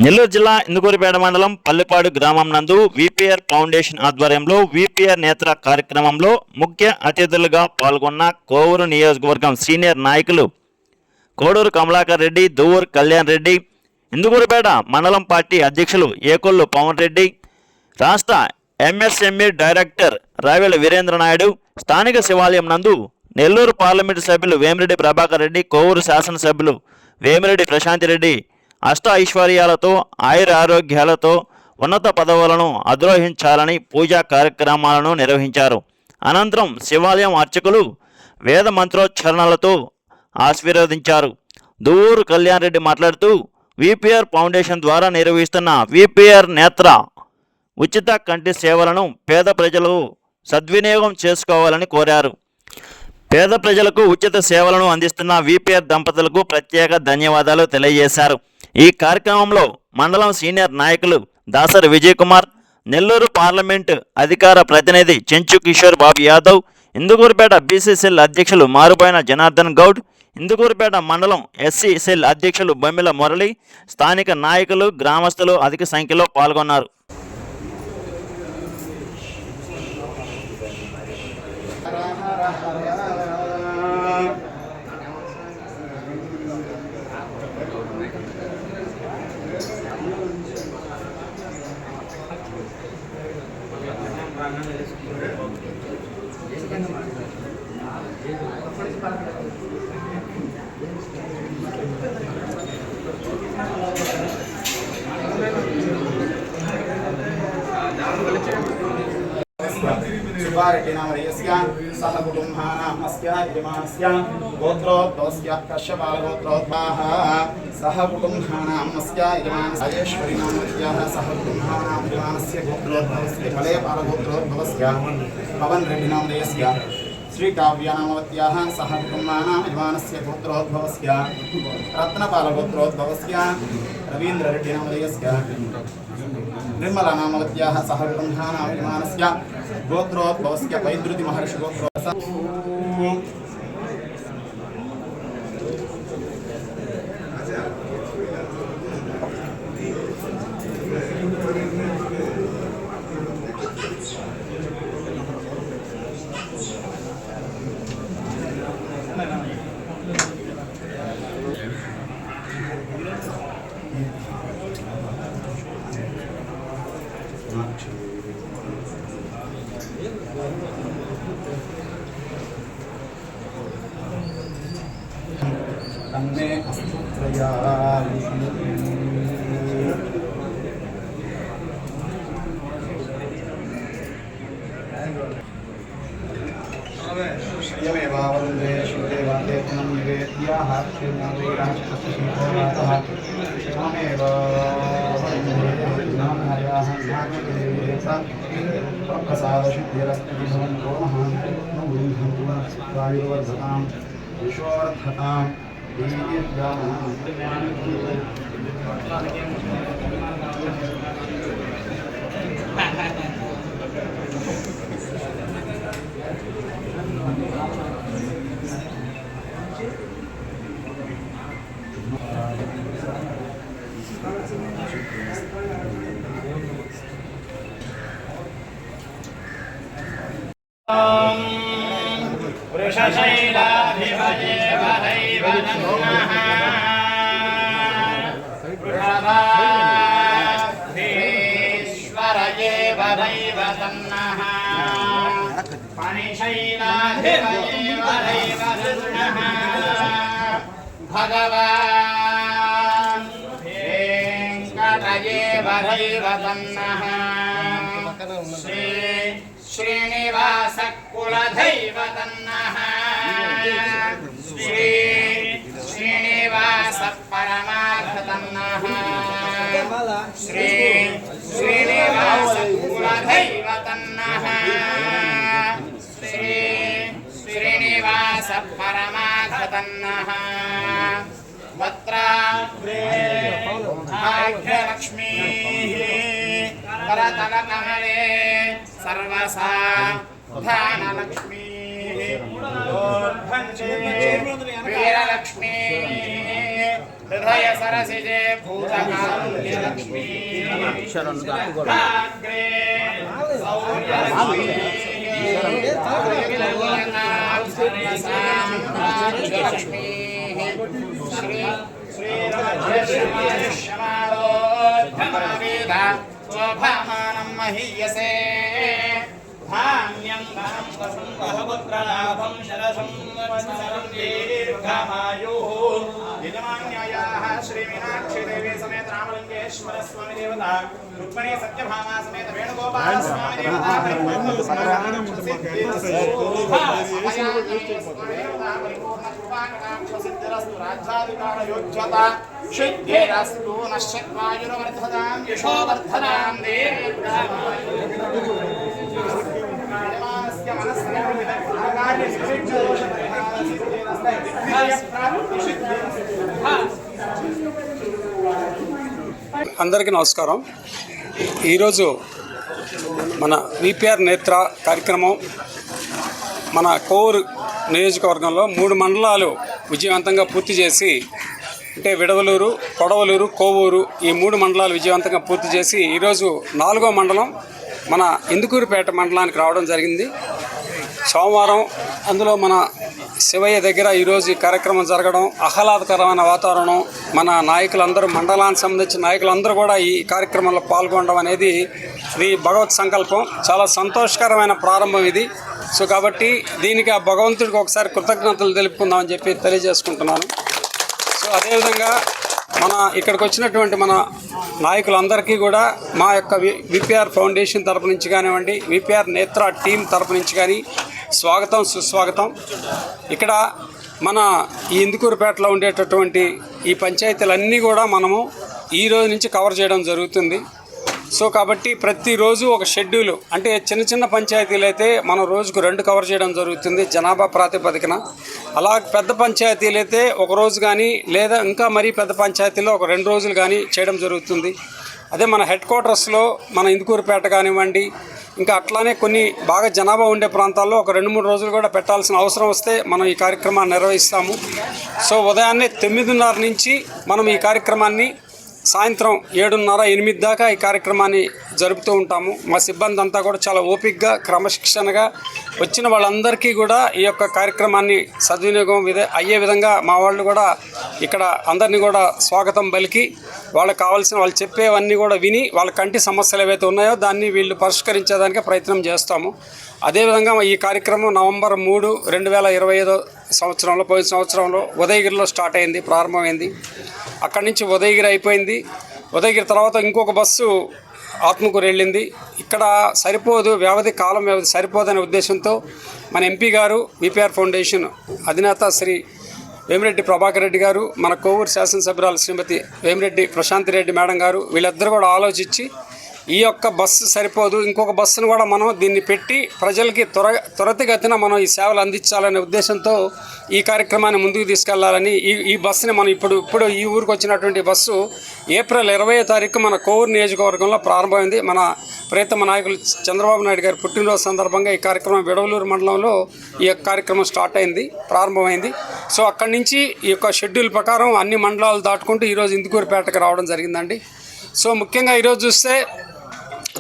నెల్లూరు జిల్లా ఇందుకూరుపేట మండలం పల్లెపాడు గ్రామం నందు విపిఆర్ ఫౌండేషన్ ఆధ్వర్యంలో విపిఆర్ నేత్ర కార్యక్రమంలో ముఖ్య అతిథులుగా పాల్గొన్న కోవూరు నియోజకవర్గం సీనియర్ నాయకులు కోడూరు కమలాకర్ రెడ్డి, దువ్వూరు కళ్యాణ్ రెడ్డి, ఇందుకూరుపేట మండలం పార్టీ అధ్యక్షులు ఏకొల్లు పవన్ రెడ్డి, రాష్ట్ర ఎంఎస్ఎంఈ డైరెక్టర్ రావెల వీరేంద్ర నాయుడు, స్థానిక శివాలయం నందు నెల్లూరు పార్లమెంటు సభ్యులు వేమిరెడ్డి ప్రభాకర్ రెడ్డి, కోవూరు శాసనసభ్యులు వేమిరెడ్డి ప్రశాంతిరెడ్డి అష్ట ఐశ్వర్యాలతో ఆయుర ఆరోగ్యాలతో ఉన్నత పదవులను అధిరోహించాలని పూజా కార్యక్రమాలను నిర్వహించారు. అనంతరం శివాలయం అర్చకులు వేద మంత్రోచ్చరణలతో ఆశీర్వదించారు. దువ్వూరు కళ్యాణ్ రెడ్డి మాట్లాడుతూ విపిఆర్ ఫౌండేషన్ ద్వారా నిర్వహిస్తున్న విపిఆర్ నేత్ర ఉచిత కంటి సేవలను పేద ప్రజలు సద్వినియోగం చేసుకోవాలని కోరారు. పేద ప్రజలకు ఉచిత సేవలను అందిస్తున్న విపిఆర్ దంపతులకు ప్రత్యేక ధన్యవాదాలు తెలియజేశారు. ఈ కార్యక్రమంలో మండలం సీనియర్ నాయకులు దాసరి విజయ్ కుమార్, నెల్లూరు పార్లమెంటు అధికార ప్రతినిధి చెంచు కిషోర్ బాబు యాదవ్, ఇందుకూరుపేట బీసీ సెల్ అధ్యక్షులు మారుబోయిన జనార్దన్ గౌడ్, ఇందుకూరుపేట మండలం ఎస్సీ సెల్ అధ్యక్షులు బొమ్మిల మురళి, స్థానిక నాయకులు, గ్రామస్తులు అధిక సంఖ్యలో పాల్గొన్నారు. सह कुटुंबानामस्य यजमानस्य गोत्रोद्भवस्य कश्यपालगोत्रोद्भवः सह कुटुंबानामस्य यजमानस्य राजेश्वरीनामस्याः सह कुटुंबानां यजमानस्य गोत्रोद्भवस्य मलयपालगोत्रोद्भवस्य पवन रेड्डिनामस्य श्रीकाव्यानामवत्याः सह कुटुंबानां यजमानस्य गोत्रोद्भवस्य रत्नपालगोत्रोद्भवस्य रवीन्द्ररेड्डिनामस्य निर्मलानामवत्याः सह कुटुंबानां यजमानस्य गोत्रोद्भवस्य वैद्रुति महर्षि गोत्रो तन्मे अस्तु त्रयामि श्रियमेवावरुन्धे शिवदेवान्ते पुनं निवेद्याः श्रीराष्ट्रशिवरातः क्षमामेव नामहर्याः नागदेवता प्रसादसिद्धिरस्ति भवन्तो महान् विश्वर्धताम् वृषशैलाधिपये वदैव नमः वृषभाधीश्वरये वदैव तन्नः फणिशैलाधिपये वदैव नमः भगवान् वेङ्कटये वदैव तन्नः श्रीनिवास कुलदैवतन्नः श्रीनिवास परमार्थतन्नः श्रीनिवास कुलदैवतन्नः श्रीनिवास परमार्थतन्नः वक्त्राग्रे भाग्यलक्ष्मीः करतलकमले सर्वसा धानलक्ष्मीः वीरलक्ष्मीः हृदय सरसिजे भूतकारुण्यलक्ष्मी अग्रे लक्ष्मी श्रीरमध्यमारोद्धमावेदा स्वभामानं महीयसे धान्यं धनं वसन्तपुत्रलाभं शरसंवत्सरं दीर्घमायुः यजमान्यायाः श्रीमीनाक्षी देवी समेत रामलिंगेश्वर स्वामी देवता रुक्मिणी सत्यभामा समेत वेणुगोपाल स्वामी देवता सिद्धिरस्तु राज्याधिकारयोज्यता सिद्धिरस्तु नश्यत्वायुर्वर्धतां यशोवर्धनां అందరికీ నమస్కారం. ఈరోజు మన విపిఆర్ నేత్ర కార్యక్రమం మన కోవూరు నియోజకవర్గంలో 3 మండలాలు విజయవంతంగా పూర్తి చేసి, అంటే విడవలూరు, కొడవలూరు, కోవూరు ఈ 3 మండలాలు విజయవంతంగా పూర్తి చేసి ఈరోజు 4వ మండలం మన ఇందుకూరుపేట మండలానికి రావడం జరిగింది. సోమవారం అందులో మన శివయ్య దగ్గర ఈరోజు ఈ కార్యక్రమం జరగడం, ఆహ్లాదకరమైన వాతావరణం, మన నాయకులందరూ, మండలానికి సంబంధించిన నాయకులందరూ కూడా ఈ కార్యక్రమంలో పాల్గొనడం అనేది ఇది భగవత్ సంకల్పం. చాలా సంతోషకరమైన ప్రారంభం ఇది. సో కాబట్టి దీనికి ఆ భగవంతుడికి ఒకసారి కృతజ్ఞతలు తెలుపుకుందామని చెప్పి తెలియజేసుకుంటున్నాను. సో అదేవిధంగా మన ఇక్కడికి వచ్చినటువంటి మన నాయకులందరికీ కూడా మా యొక్క విపిఆర్ ఫౌండేషన్ తరపు నుంచి కానివ్వండి, విపిఆర్ నేత్ర టీం తరపు నుంచి కానీ స్వాగతం, సుస్వాగతం. ఇక్కడ మన ఈ ఇందుకూరుపేటలో ఉండేటటువంటి ఈ పంచాయతీలన్నీ కూడా మనము ఈ రోజు నుంచి కవర్ చేయడం జరుగుతుంది. సో కాబట్టి ప్రతిరోజు ఒక షెడ్యూల్, అంటే చిన్న చిన్న పంచాయతీలు అయితే మనం రోజుకు 2 కవర్ చేయడం జరుగుతుంది జనాభా ప్రాతిపదికన. అలా పెద్ద పంచాయతీలు అయితే ఒక రోజు కానీ, లేదా ఇంకా మరీ పెద్ద పంచాయతీలో ఒక 2 రోజులు కానీ చేయడం జరుగుతుంది. అదే మన హెడ్ క్వార్టర్స్లో మన ఇందుకూరుపేట కానివ్వండి, ఇంకా అట్లానే కొన్ని బాగా జనాభా ఉండే ప్రాంతాల్లో ఒక 2-3 రోజులు కూడా పెట్టాల్సిన అవసరం వస్తే మనం ఈ కార్యక్రమాన్ని నిర్వహిస్తాము. సో ఉదయాన్నే 9:30 నుంచి మనం ఈ కార్యక్రమాన్ని సాయంత్రం 7:30-8 దాకా ఈ కార్యక్రమాన్ని జరుపుతూ ఉంటాము. మా సిబ్బంది అంతా కూడా చాలా ఓపికగా, క్రమశిక్షణగా వచ్చిన వాళ్ళందరికీ కూడా ఈ యొక్క కార్యక్రమాన్ని సద్వినియోగం అయ్యే విధంగా మా వాళ్ళు కూడా ఇక్కడ అందరినీ కూడా స్వాగతం పలికి, వాళ్ళకి కావాల్సిన వాళ్ళు చెప్పేవన్నీ కూడా విని, వాళ్ళ కంటి సమస్యలు ఏవైతే ఉన్నాయో దాన్ని వీళ్ళు పరిష్కరించేదానికి ప్రయత్నం చేస్తాము. అదేవిధంగా ఈ కార్యక్రమం నవంబర్ 3, 2025 సంవత్సరంలో, పోయిన సంవత్సరంలో ఉదయగిరిలో స్టార్ట్ అయింది, ప్రారంభమైంది. అక్కడి నుంచి ఉదయగిరి అయిపోయింది. ఉదయగిరి తర్వాత ఇంకొక బస్సు ఆత్మకూరు వెళ్ళింది. ఇక్కడ సరిపోదు, కాలం వ్యవధి సరిపోదనే ఉద్దేశంతో మన ఎంపీ గారు, విపిఆర్ ఫౌండేషన్ అధినేత శ్రీ వేమిరెడ్డి ప్రభాకర్ రెడ్డి గారు, మన కోవూరు శాసనసభ్యురాలు శ్రీమతి వేమిరెడ్డి ప్రశాంతి రెడ్డి మేడం గారు, వీళ్ళిద్దరూ కూడా ఆలోచించి ఈ యొక్క బస్సు సరిపోదు, ఇంకొక బస్సును కూడా మనం దీన్ని పెట్టి ప్రజలకి త్వరితగతిన మనం ఈ సేవలు అందించాలనే ఉద్దేశంతో ఈ కార్యక్రమాన్ని ముందుకు తీసుకెళ్లాలని ఈ బస్సుని మనం ఇప్పుడు ఈ ఊరికి వచ్చినటువంటి బస్సు ఏప్రిల్ 20వ తారీఖు మన కోవూరు నియోజకవర్గంలో ప్రారంభమైంది. మన ప్రియతమ నాయకులు చంద్రబాబు నాయుడు గారి పుట్టినరోజు సందర్భంగా ఈ కార్యక్రమం విడవలూరు మండలంలో ఈ యొక్క కార్యక్రమం స్టార్ట్ అయింది, ప్రారంభమైంది. సో అక్కడి నుంచి ఈ యొక్క షెడ్యూల్ ప్రకారం అన్ని మండలాలు దాటుకుంటూ ఈరోజు ఇందుకూరుపేటకు రావడం జరిగిందండి. సో ముఖ్యంగా ఈరోజు చూస్తే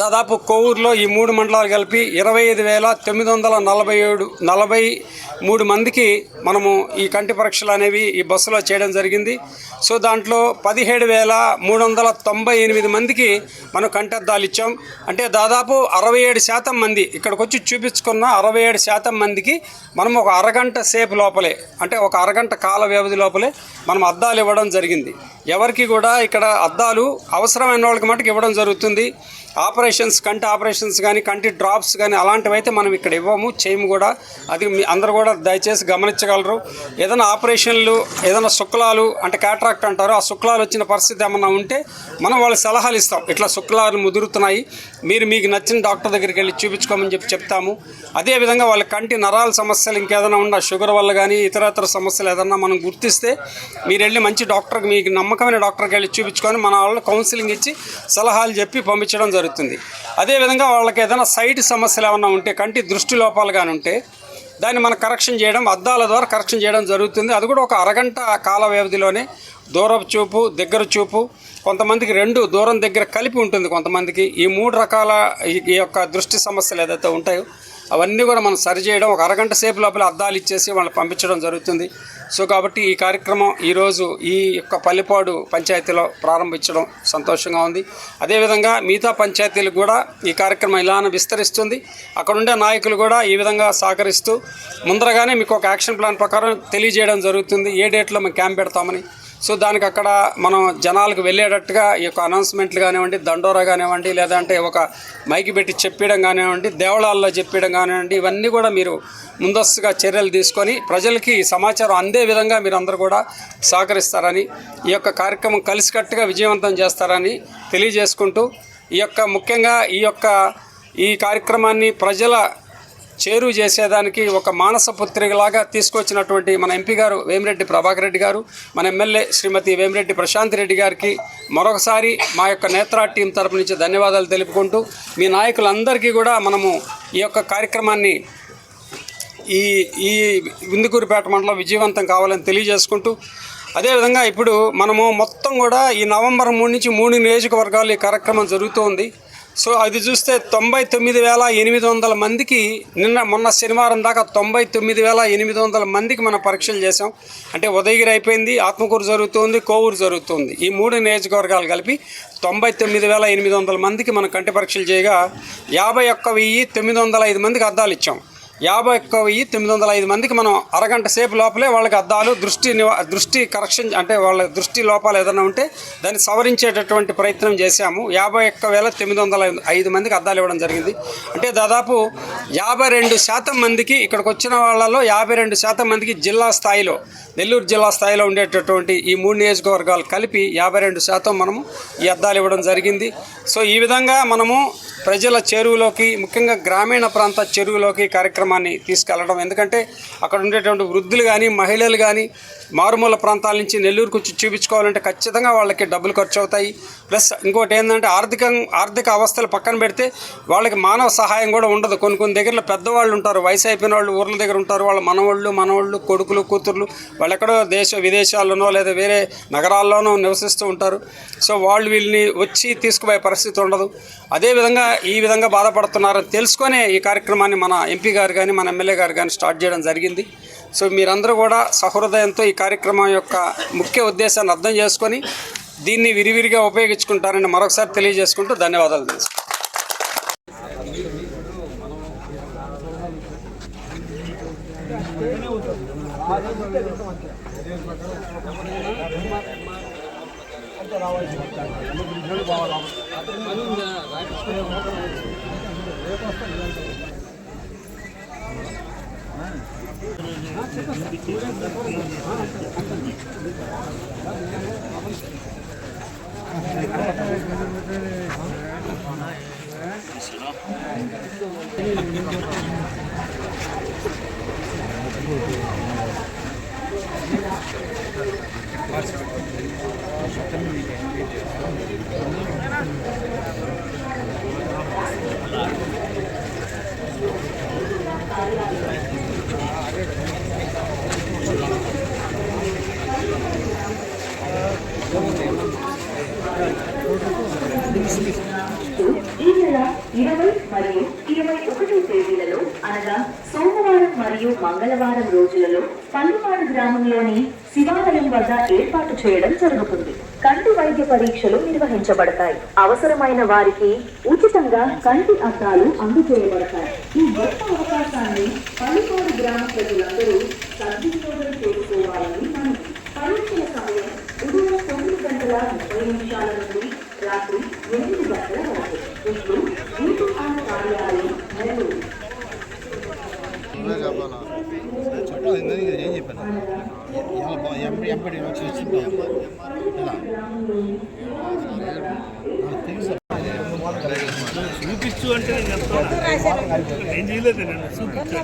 దాదాపు కోవూరులో ఈ 3 మండలాలు కలిపి 25,943 మందికి మనము ఈ కంటి పరీక్షలు అనేవి ఈ బస్సులో చేయడం జరిగింది. సో దాంట్లో 17,398 మందికి మనం కంటద్దాలు ఇచ్చాం. అంటే దాదాపు 67% మంది ఇక్కడికి వచ్చి చూపించుకున్న 67% మందికి మనం ఒక అరగంట సేపు లోపలే, అంటే ఒక అరగంట కాల వ్యవధి లోపలే మనం అద్దాలు ఇవ్వడం జరిగింది. ఎవరికి కూడా ఇక్కడ అద్దాలు అవసరమైన వాళ్ళకి మటుకు ఇవ్వడం జరుగుతుంది. ఆపరేషన్స్, కంటి ఆపరేషన్స్ కానీ, కంటి డ్రాప్స్ కానీ అలాంటివి అయితే మనం ఇక్కడ ఇవ్వము, చేయము కూడా. అది అందరూ కూడా దయచేసి గమనించగలరు. ఏదైనా ఆపరేషన్లు, ఏదైనా శుక్లాలు అంటే క్యాట్రాక్ట్ అంటారు, ఆ శుక్లాలు వచ్చిన పరిస్థితి ఏమన్నా ఉంటే మనం వాళ్ళకి సలహాలు ఇస్తాం. ఇట్లా శుక్లాలు ముదురుతున్నాయి, మీకు నచ్చిన డాక్టర్ దగ్గరికి వెళ్ళి చూపించుకోమని చెప్తాము. అదేవిధంగా వాళ్ళ కంటి నరాల సమస్యలు ఇంకేదైనా ఉన్నా, షుగర్ వల్ల కానీ ఇతరత్ర సమస్యలు ఏదన్నా మనం గుర్తిస్తే మీరు వెళ్ళి మంచి డాక్టర్కి, మీకు నమ్మకమైన డాక్టర్కి వెళ్ళి చూపించుకొని మన వాళ్ళు కౌన్సిలింగ్ ఇచ్చి సలహాలు చెప్పి పంపించడం జరుగుతుంది. అదేవిధంగా వాళ్ళకి ఏదైనా సైట్ సమస్యలు ఏమన్నా ఉంటే, కంటి దృష్టి లోపాలు కానీ ఉంటే దాన్ని మనం కరెక్షన్ చేయడం, అద్దాల ద్వారా కరెక్షన్ చేయడం జరుగుతుంది. అది కూడా ఒక అరగంట కాల వ్యవధిలోనే దూరపు చూపు, దగ్గర చూపు, కొంతమందికి 2 దూరం దగ్గర కలిపి ఉంటుంది. కొంతమందికి ఈ 3 రకాల ఈ యొక్క దృష్టి సమస్యలు ఏదైతే ఉంటాయో అవన్నీ కూడా మనం సరిచేయడం, ఒక అరగంట సేపు లోపల అద్దాలు ఇచ్చేసి వాళ్ళని పంపించడం జరుగుతుంది. సో కాబట్టి ఈ కార్యక్రమం ఈరోజు ఈ యొక్క పల్లిపాడు పంచాయతీలో ప్రారంభించడం సంతోషంగా ఉంది. అదేవిధంగా మిగతా పంచాయతీలకు కూడా ఈ కార్యక్రమం ఇలానే విస్తరిస్తుంది. అక్కడుండే నాయకులు కూడా ఈ విధంగా సహకరిస్తూ ముందరగానే మీకు ఒక యాక్షన్ ప్లాన్ ప్రకారం తెలియజేయడం జరుగుతుంది, ఏ డేట్లో మేము క్యాంప్ పెడతామని. సో దానికి అక్కడ మనం జనాలకు వెళ్ళేటట్టుగా ఈ యొక్క అనౌన్స్మెంట్లు కానివ్వండి, దండోరా కానివ్వండి, లేదంటే ఒక మైకి పెట్టి చెప్పడం కానివ్వండి, దేవళాల్లో చెప్పడం కానివ్వండి, ఇవన్నీ కూడా మీరు ముందస్తుగా చర్యలు తీసుకొని ప్రజలకి సమాచారం అందే విధంగా మీరు అందరూ కూడా సహకరిస్తారని, ఈ యొక్క కార్యక్రమం కలిసికట్టుగా విజయవంతం చేస్తారని తెలియజేసుకుంటూ, ముఖ్యంగా ఈ కార్యక్రమాన్ని ప్రజల చేరువ చేసేదానికి ఒక మానసపుత్రికలాగా తీసుకొచ్చినటువంటి మన ఎంపీ గారు వేమిరెడ్డి ప్రభాకర్ రెడ్డి గారు, మన ఎమ్మెల్యే శ్రీమతి వేమిరెడ్డి ప్రశాంత్ రెడ్డి గారికి మరొకసారి మా యొక్క నేత్రా టీం తరపు నుంచి ధన్యవాదాలు తెలుపుకుంటూ, మీ నాయకులందరికీ కూడా మనము ఈ యొక్క కార్యక్రమాన్ని ఈ విందుకూరుపేట మండలం విజయవంతం కావాలని తెలియజేసుకుంటూ, అదేవిధంగా ఇప్పుడు మనము మొత్తం కూడా ఈ నవంబర్ 3 నుంచి 3 నియోజకవర్గాలు ఈ కార్యక్రమం జరుగుతూ. సో అది చూస్తే 99,800 మందికి మొన్న శనివారం దాకా 99,800 మందికి మనం పరీక్షలు చేసాం. అంటే ఉదయగిరి అయిపోయింది, ఆత్మకూరు జరుగుతుంది, కోవూరు జరుగుతుంది. ఈ 3 నియోజకవర్గాలు కలిపి 99,800 మందికి మనం కంటి పరీక్షలు చేయగా 51,905 మందికి అద్దాలు ఇచ్చాం. 51,905 మందికి మనం అరగంట సేపు లోపలే వాళ్ళకి అద్దాలు దృష్టి కరెక్షన్, అంటే వాళ్ళ దృష్టి లోపాలు ఏదైనా ఉంటే దాన్ని సవరించేటటువంటి ప్రయత్నం చేశాము. 51,905 మందికి అద్దాలు ఇవ్వడం జరిగింది. అంటే దాదాపు 52% మందికి, ఇక్కడికి వచ్చిన వాళ్ళలో 52% మందికి జిల్లా స్థాయిలో, నెల్లూరు జిల్లా స్థాయిలో ఉండేటటువంటి ఈ 3 నియోజకవర్గాలు కలిపి 52% మనము ఈ అద్దాలు ఇవ్వడం జరిగింది. సో ఈ విధంగా మనము ప్రజల చెరువులోకి, ముఖ్యంగా గ్రామీణ ప్రాంత చెరువులోకి కార్యక్రమాన్ని తీసుకెళ్లడం. ఎందుకంటే అక్కడ ఉండేటువంటి వృద్ధులు కానీ, మహిళలు కానీ మారుమూల ప్రాంతాల నుంచి నెల్లూరుకు వచ్చి చూపించుకోవాలంటే ఖచ్చితంగా వాళ్ళకి డబ్బులు ఖర్చు అవుతాయి. ప్లస్ ఇంకోటి ఏంటంటే ఆర్థిక అవస్థలు పక్కన పెడితే వాళ్ళకి మానవ సహాయం కూడా ఉండదు. కొన్ని దగ్గరలో పెద్దవాళ్ళు ఉంటారు, వయసు అయిపోయిన వాళ్ళు ఊర్ల దగ్గర ఉంటారు, వాళ్ళ మనవాళ్ళు కొడుకులు కూతుర్లు వాళ్ళు ఎక్కడో విదేశాల్లోనో లేదా వేరే నగరాల్లోనో నివసిస్తూ ఉంటారు. సో వాళ్ళు వీళ్ళని వచ్చి తీసుకుపోయే పరిస్థితి ఉండదు. అదేవిధంగా ఈ విధంగా బాధపడుతున్నారని తెలుసుకొనే ఈ కార్యక్రమాన్ని మన ఎంపీ గారు కానీ, మన ఎమ్మెల్యే గారు కానీ స్టార్ట్ చేయడం జరిగింది. సో మీరందరూ కూడా సహృదయంతో ఈ కార్యక్రమం యొక్క ముఖ్య ఉద్దేశాన్ని అర్థం చేసుకొని దీన్ని విరివిరిగా ఉపయోగించుకుంటారని మరొకసారి తెలియజేసుకుంటూ ధన్యవాదాలు తెలుసు. ఈ నెల 20 మరియు 21 తేదీలలో అనగా సోమవారం మరియు మంగళవారం రోజులలో పల్లిపాడు గ్రామంలోని శివాలయం వద్ద ఏర్పాటు చేయడం జరుగుతుంది. కంటి వైద్య పరీక్షలు నిర్వహించబడతాయి. అవసరమైన వారికి ఉచితంగా కంటి అద్దాలు అందజేయబడతాయి. ఈ గొప్ప అవకాశాన్ని పల్లిపాడు గ్రామ ప్రజలందరూ సద్వినియోగం చేసుకోవాలని మనం. పరీక్షల సమయం ఉదయం 9:30 నుండి రాత్రి 8 గంటల వరకు. ఇప్పుడు VPR కార్యాలయం నెల్లూరు. చూపించు అంటే నేను చేయలేదు, నేను చూపించు.